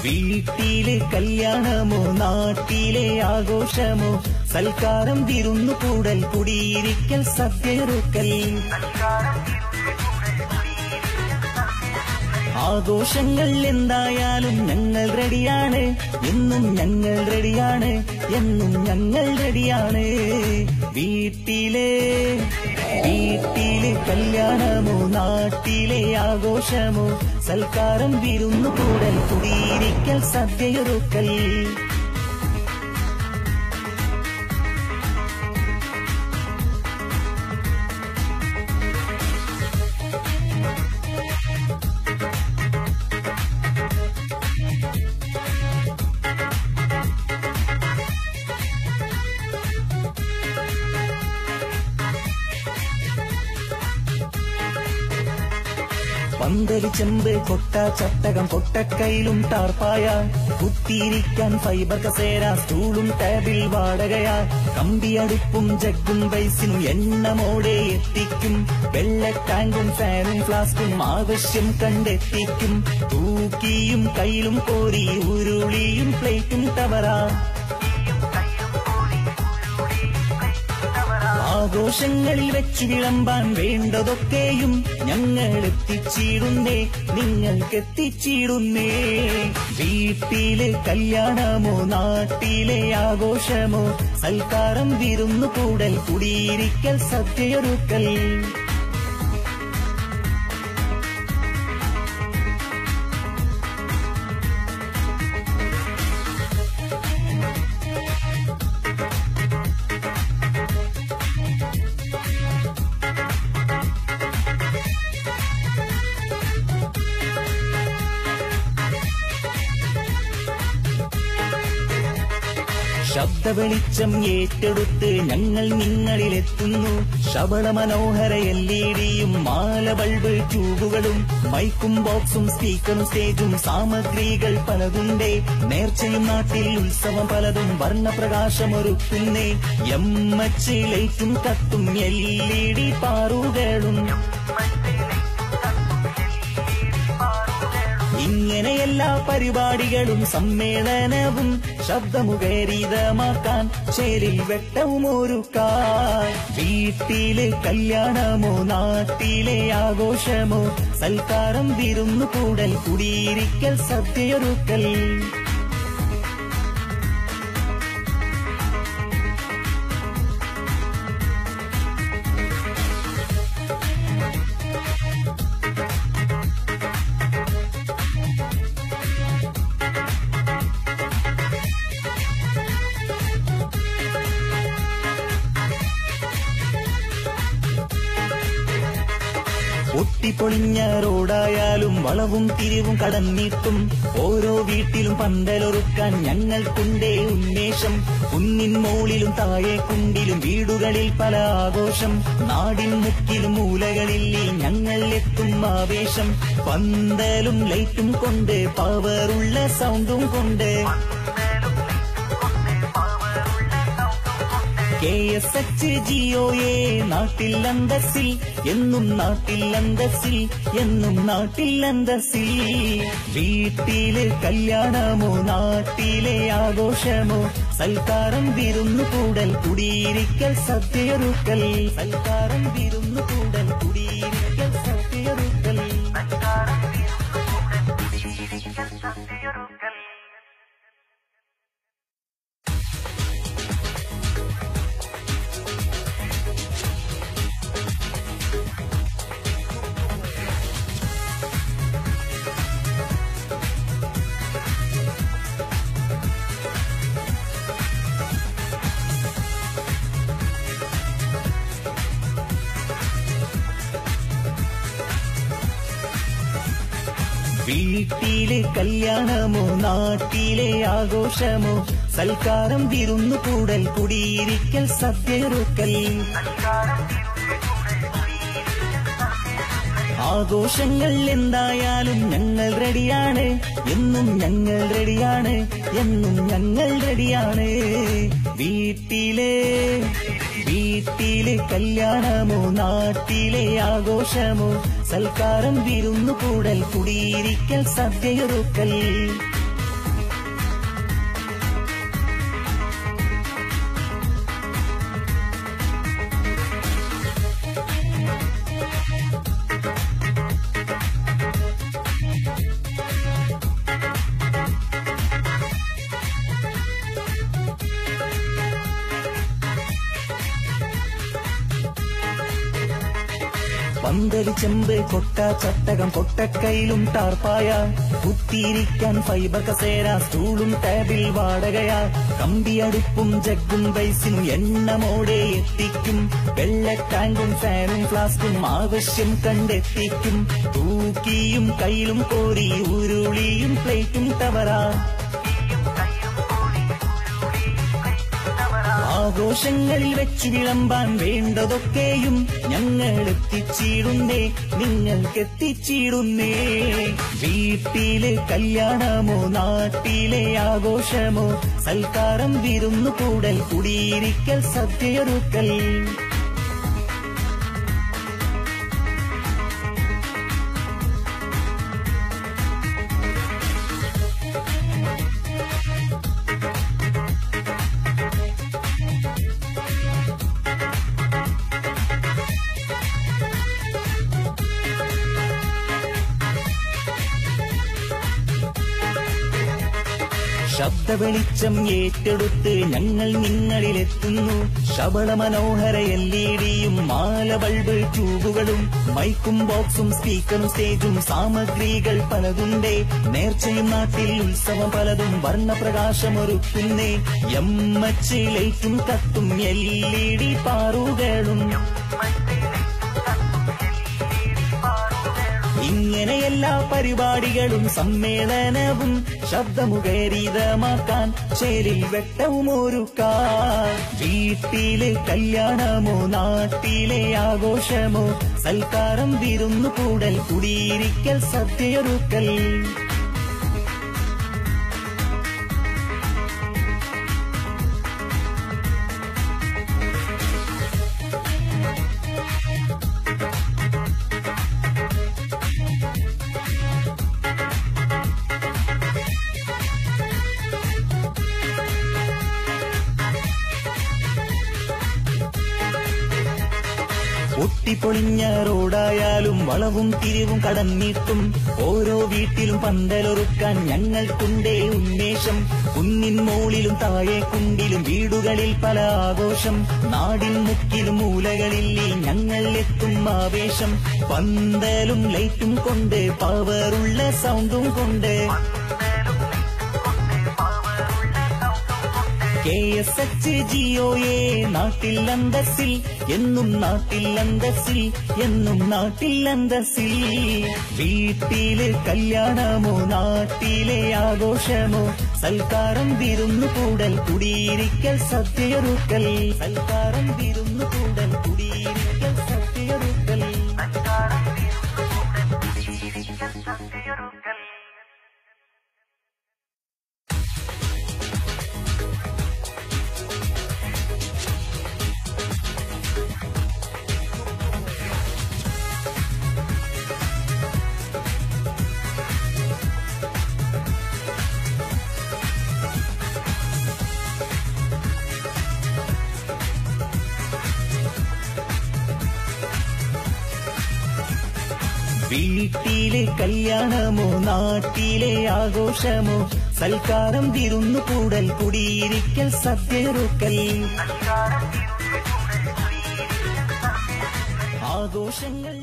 വീട്ടിലെ കല്യാണമോ നാട്ടിലെ ആഘോഷമോ സൽക്കാരം വിരുന്നു കൂടൽ കുടിയിരിക്കൽ സദ്യയൊരുക്കൽ ആഘോഷങ്ങൾ എന്തായാലും ഞങ്ങൾ റെഡിയാണ് എന്നും ഞങ്ങൾ റെഡിയാണ് എന്നും ഞങ്ങൾ റെഡിയാണ് വീട്ടിലെ കല്യാണമോ നാട്ടിലെ ആഘോഷമോ സൽക്കാരം വിരുന്നു കൂടൽ കുടിയിരിക്കൽ സദ്യയൊരുക്കൽ പന്തലി ചെമ്പ് കൊട്ട ചട്ടകം കൊട്ടക്കയിലും ടാർപ്പായ കുത്തിയിരിക്കാൻ ഫൈബർ കസേര സ്റ്റൂളും ടേബിൾ വാടകയാ കമ്പിയടുപ്പും ജഗ്ഗും വൈസിനും എണ്ണമോടെ എത്തിക്കും വെള്ള ടാങ്കും ഫാനും ഫ്ലാസ്കും ആവശ്യം കണ്ടെത്തിക്കും തൂക്കിയും കയ്യിലും കോരി ഉരുളിയും പ്ലേറ്റും ടവറാ ആഘോഷങ്ങളിൽ വെച്ചു വിളമ്പാൻ വേണ്ടതൊക്കെയും ഞങ്ങൾ എത്തിച്ചിടുന്നേ നിങ്ങൾക്കെത്തിച്ചിടുന്നേ വീട്ടിലെ കല്യാണമോ നാട്ടിലെ ആഘോഷമോ സൽക്കാരം വിരുന്നു കൂടൽ കുടിയിരിക്കൽ സദ്യയൊരുക്കൽ ശബ്ദ വെളിച്ചം ഏറ്റെടുത്ത് ഞങ്ങൾ നിങ്ങളിലെത്തുന്നു ശബള മനോഹര LED-യും മാല ബൾബ് ട്യൂബുകളും മൈക്കും ബോക്സും സ്പീക്കറും സ്റ്റേജും സാമഗ്രികൾ പലതുണ്ടേ നേർച്ചയും നാട്ടിൽ ഉത്സവം പലതും വർണ്ണപ്രകാശമൊരുക്കുന്നേ MH ലൈറ്റും കത്തും LED പാറുകളും ഇങ്ങനെ എല്ലാ പരിപാടികളും സമ്മേളനവും ശബ്ദമുഖരിതമാക്കാൻ ചേരിൽ വെട്ടവും ഒരുക്കാൻ വീട്ടിലെ കല്യാണമോ നാട്ടിലെ ആഘോഷമോ സൽക്കാരം വിരുന്നു കൂടൽ കുടിയിരിക്കൽ സദ്യയൊരുക്കൽ പൊട്ടിപ്പൊളിഞ്ഞ റോഡായാലും വളവും തിരിവും കടന്നിട്ടും ഓരോ വീട്ടിലും പന്തലൊരുക്കാൻ ഞങ്ങൾക്കുണ്ടേ ഉന്മേഷം കുന്നിൻ മോളിലും താഴെ കുണ്ടിലും വീടുകളിൽ പല ആഘോഷം നാടിൻ മുക്കിലും മൂലകളിൽ ഞങ്ങൾ എത്തും ആവേശം പന്തലും ലൈറ്റും കൊണ്ട് പവറുള്ള സൗണ്ടും കൊണ്ട് KSH GOA നാട്ടിൽ അന്തസ്സിൽ എന്നും നാട്ടിൽ അന്തസ്സിൽ എന്നും നാട്ടിൽ അന്തസ്സിൽ വീട്ടിലെ കല്യാണമോ നാട്ടിലെ ആഘോഷമോ സൽക്കാരം വിരുന്നു കൂടൽ കുടിയിരിക്കൽ സദ്യയൊരുക്കൽ സൽക്കാരം വിരുന്നു കൂടൽ കുടിയിരിക്കൽ സദ്യയൊരുക്കൽ വീട്ടിലെ കല്യാണമോ നാട്ടിലെ ആഘോഷമോ സൽക്കാരം വിരുന്നു കൂടൽ കുടിയിരിക്കൽ സദ്യയൊരുക്കൽ ആഘോഷങ്ങൾ എന്തായാലും ഞങ്ങൾ റെഡിയാണ് എന്നും ഞങ്ങൾ റെഡിയാണ് എന്നും ഞങ്ങൾ റെഡിയാണ് വീട്ടിലെ കല്യാണമോ നാട്ടിലെ ആഘോഷമോ സൽക്കാരം വിരുന്നു കൂടൽ കുടിയിരിക്കൽ സദ്യയൊരുക്കൽ പന്തല് ചെമ്പ് കൊട്ട ചട്ടകം കൊട്ടക്കയിലും ടാർപ്പായ കുത്തിയിരിക്കാൻ ഫൈബർ കസേര സ്റ്റൂളും ടേബിൾ വാടകയാ കമ്പിയടുപ്പും ജഗ്ഗും ബൈസിനും എണ്ണമോടെ എത്തിക്കും വെള്ള ടാങ്കും ഫാനും ഫ്ലാസ്കും ആവശ്യം കണ്ടെത്തിക്കും തൂക്കിയും കയ്യിലും കോരി ഉരുളിയും പ്ലേറ്റും ടവറാ ആഘോഷങ്ങളിൽ വെച്ചു വിളമ്പാൻ വേണ്ടതൊക്കെയും ഞങ്ങൾ എത്തിച്ചിടുന്നേ നിങ്ങൾക്കെത്തിച്ചിടുന്നേ വീട്ടിലെ കല്യാണമോ നാട്ടിലെ ആഘോഷമോ സൽക്കാരം വിരുന്നു കൂടൽ കുടിയിരിക്കൽ സദ്യയൊരുക്കൽ ശബ്ദ വെളിച്ചം ഏറ്റെടുത്ത് ഞങ്ങൾ നിങ്ങളിലെത്തുന്നു ശബള മനോഹര LED-യും മാല ബൾബ് ട്യൂബുകളും മൈക്കും ബോക്സും സ്പീക്കറും സ്റ്റേജും സാമഗ്രികൾ പലതുണ്ടേ നേർച്ചയും നാട്ടിൽ ഉത്സവം പലതും വർണ്ണപ്രകാശമൊരുക്കുന്നേ എമ്മച്ച് ലൈറ്റും കത്തും LED പാറുകളും ഇങ്ങനെ എല്ലാ പരിപാടികളും സമ്മേളനവും ശബ്ദമുഖരിതമാക്കാൻ ചേലിൽ വെട്ടവും ഒരുക്കാൻ വീട്ടിലെ കല്യാണമോ നാട്ടിലെ ആഘോഷമോ സൽക്കാരം വിരുന്നു കൂടൽ കുടിയിരിക്കൽ സദ്യയൊരുക്കൽ ഒട്ടിപ്പൊളിഞ്ഞ റോഡായാലും വളവും തിരിവും കടന്നിട്ടും ഓരോ വീട്ടിലും പന്തലൊരുക്കാൻ ഞങ്ങൾക്കുണ്ടേ ഉന്മേഷം കുന്നിൻ മോളിലും താഴെ കുണ്ടിലും വീടുകളിൽ പല ആഘോഷം നാടിൻ മുക്കിലും മൂലകളിൽ ഞങ്ങൾ എത്തും ആവേശം പന്തലും ലൈറ്റും കൊണ്ട് പവറുള്ള സൗണ്ടും കൊണ്ട് KSH GOA നാട്ടിൽ അന്തസ്സിൽ എന്നും നാട്ടിൽ അന്തസ്സിൽ എന്നും നാട്ടിൽ അന്തസ്സിൽ വീട്ടിലെ കല്യാണമോ നാട്ടിലെ ആഘോഷമോ സൽക്കാരം വിരുന്നു കൂടൽ കുടിയിരിക്കൽ സദ്യയൊരുക്കൽ സൽക്കാരം വിരുന്നു കൂടൽ കുടിയിരിക്കൽ സദ്യയൊരുക്കൽ വീട്ടിലെ കല്യാണമോ നാട്ടിലെ ആഘോഷമോ സൽക്കാരം വിരുന്നു കൂടൽ കുടിയിരിക്കൽ സദ്യയൊരുക്കൽ ആഘോഷങ്ങൾ